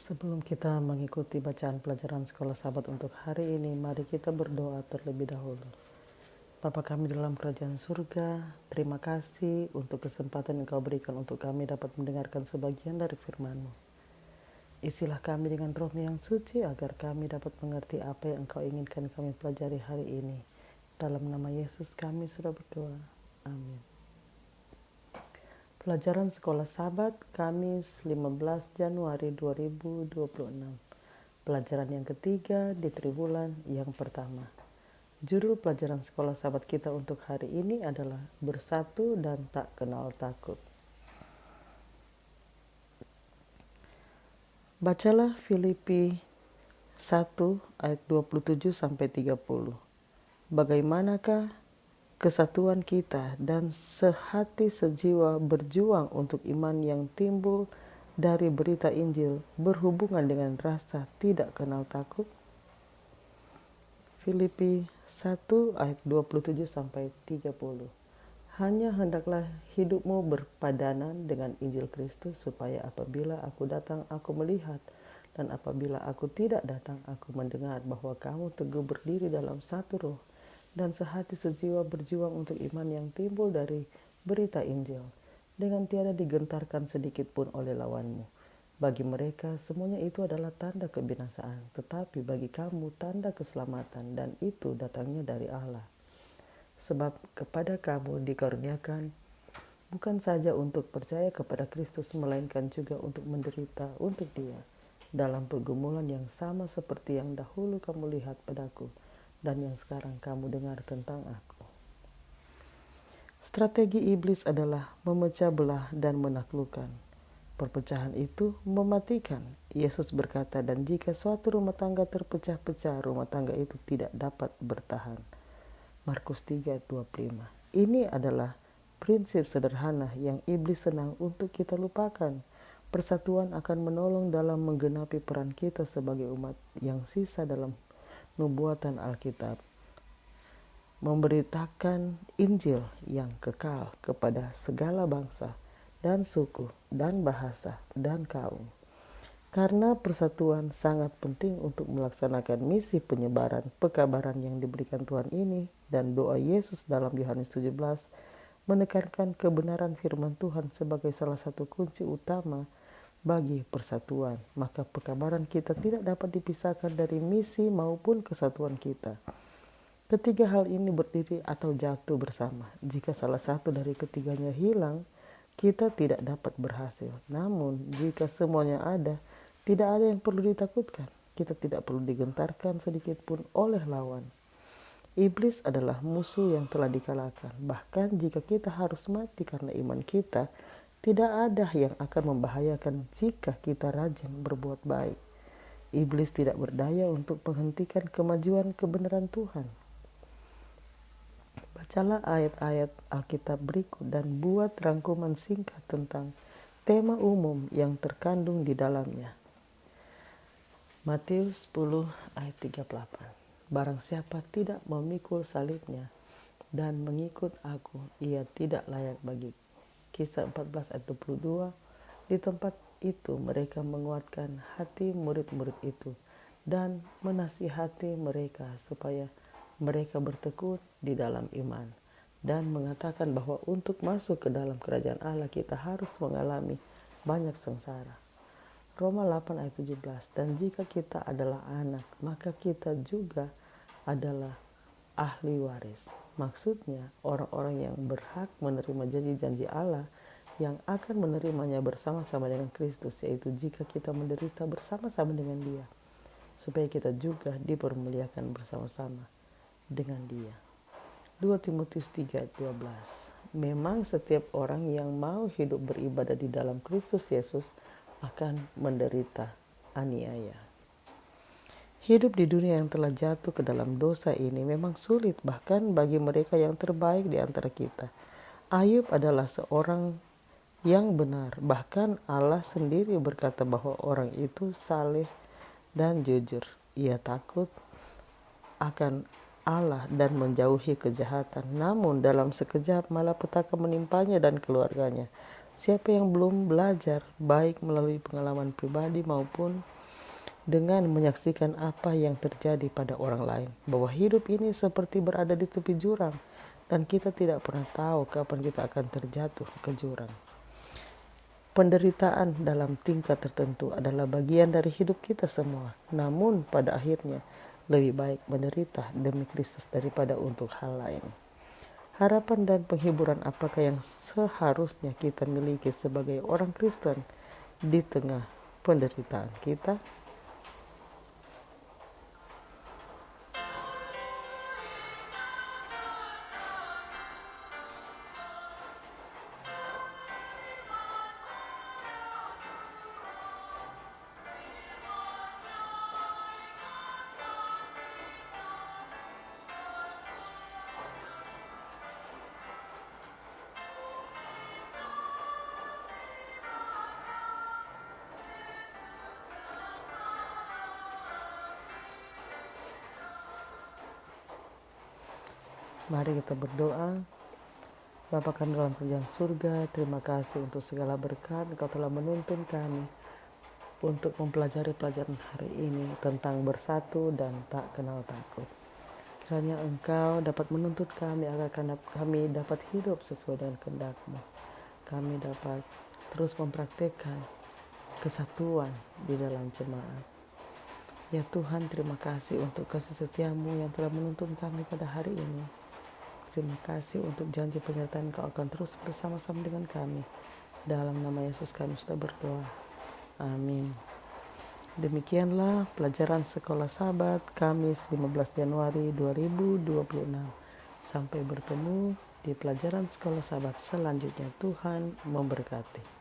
Sebelum kita mengikuti bacaan pelajaran sekolah sahabat untuk hari ini, mari kita berdoa terlebih dahulu. Bapa kami dalam kerajaan surga, terima kasih untuk kesempatan yang Kau berikan untuk kami dapat mendengarkan sebagian dari firman-Mu. Isilah kami dengan roh-Mu yang suci agar kami dapat mengerti apa yang Engkau inginkan kami pelajari hari ini. Dalam nama Yesus kami sudah berdoa. Amin. Pelajaran Sekolah Sahabat, Kamis 15 Januari 2026. Pelajaran yang ketiga di triwulan yang pertama. Judul pelajaran Sekolah Sahabat kita untuk hari ini adalah Bersatu dan Tak Kenal Takut. Bacalah Filipi 1 ayat 27-30. Bagaimanakah kesatuan kita dan sehati sejiwa berjuang untuk iman yang timbul dari berita Injil berhubungan dengan rasa tidak kenal takut? Filipi 1 ayat 27-30. Hanya hendaklah hidupmu berpadanan dengan Injil Kristus, supaya apabila aku datang aku melihat, dan apabila aku tidak datang aku mendengar bahwa kamu teguh berdiri dalam satu roh dan sehati sejiwa berjuang untuk iman yang timbul dari berita Injil, dengan tiada digentarkan sedikit pun oleh lawanmu. Bagi mereka semuanya itu adalah tanda kebinasaan, tetapi bagi kamu tanda keselamatan, dan itu datangnya dari Allah. Sebab kepada kamu dikaruniakan bukan saja untuk percaya kepada Kristus, melainkan juga untuk menderita untuk Dia, dalam pergumulan yang sama seperti yang dahulu kamu lihat padaku, dan yang sekarang kamu dengar tentang aku. Strategi iblis adalah memecah belah dan menaklukkan. Perpecahan itu mematikan. Yesus berkata, dan jika suatu rumah tangga terpecah-pecah, rumah tangga itu tidak dapat bertahan. Markus 3:25. Ini adalah prinsip sederhana yang iblis senang untuk kita lupakan. Persatuan akan menolong dalam menggenapi peran kita sebagai umat yang sisa dalam nubuatan Alkitab, memberitakan Injil yang kekal kepada segala bangsa dan suku dan bahasa dan kaum. Karena persatuan sangat penting untuk melaksanakan misi penyebaran pekabaran yang diberikan Tuhan ini, dan doa Yesus dalam Yohanes 17 menekankan kebenaran firman Tuhan sebagai salah satu kunci utama bagi persatuan, maka pekabaran kita tidak dapat dipisahkan dari misi maupun kesatuan kita. Ketiga hal ini berdiri atau jatuh bersama. Jika salah satu dari ketiganya hilang, kita tidak dapat berhasil. Namun, jika semuanya ada, tidak ada yang perlu ditakutkan. Kita tidak perlu digentarkan sedikit pun oleh lawan. Iblis adalah musuh yang telah dikalahkan. Bahkan jika kita harus mati karena iman kita, tidak ada yang akan membahayakan jika kita rajin berbuat baik. Iblis tidak berdaya untuk menghentikan kemajuan kebenaran Tuhan. Bacalah ayat-ayat Alkitab berikut dan buat rangkuman singkat tentang tema umum yang terkandung di dalamnya. Matius 10 ayat 38. Barang siapa tidak memikul salibnya dan mengikut aku, ia tidak layak bagiku. Kisah 14 ayat 22. Di tempat itu mereka menguatkan hati murid-murid itu dan menasihati mereka supaya mereka bertekun di dalam iman, dan mengatakan bahwa untuk masuk ke dalam kerajaan Allah kita harus mengalami banyak sengsara. Roma 8 ayat 17. Dan jika kita adalah anak, maka kita juga adalah ahli waris. Maksudnya orang-orang yang berhak menerima janji-janji Allah yang akan menerimanya bersama-sama dengan Kristus, yaitu jika kita menderita bersama-sama dengan Dia, supaya kita juga dipermuliakan bersama-sama dengan Dia. 2 Timotius 3 ayat 12. Memang setiap orang yang mau hidup beribadah di dalam Kristus Yesus akan menderita aniaya. Hidup di dunia yang telah jatuh ke dalam dosa ini memang sulit, bahkan bagi mereka yang terbaik di antara kita. Ayub adalah seorang yang benar, bahkan Allah sendiri berkata bahwa orang itu saleh dan jujur. Ia takut akan Allah dan menjauhi kejahatan. Namun dalam sekejap malapetaka menimpanya dan keluarganya. Siapa yang belum belajar baik melalui pengalaman pribadi maupun dengan menyaksikan apa yang terjadi pada orang lain, bahwa hidup ini seperti berada di tepi jurang dan kita tidak pernah tahu kapan kita akan terjatuh ke jurang. Penderitaan dalam tingkat tertentu adalah bagian dari hidup kita semua, namun pada akhirnya lebih baik menderita demi Kristus daripada untuk hal lain. Harapan dan penghiburan apakah yang seharusnya kita miliki sebagai orang Kristen di tengah penderitaan kita? Mari kita berdoa. Bapa kami dalam kerajaan surga, terima kasih untuk segala berkat Engkau telah menuntun kami untuk mempelajari pelajaran hari ini tentang bersatu dan tak kenal takut. Kiranya Engkau dapat menuntut kami agar kami dapat hidup sesuai dengan kehendak-Mu. Kami dapat terus mempraktikkan kesatuan di dalam jemaat. Ya Tuhan, terima kasih untuk kasih setia-Mu yang telah menuntun kami pada hari ini. Terima kasih untuk janji penyertaan Kau akan terus bersama-sama dengan kami. Dalam nama Yesus kami sudah berdoa. Amin. Demikianlah pelajaran Sekolah Sabat Kamis 15 Januari 2026. Sampai bertemu di pelajaran Sekolah Sabat selanjutnya. Tuhan memberkati.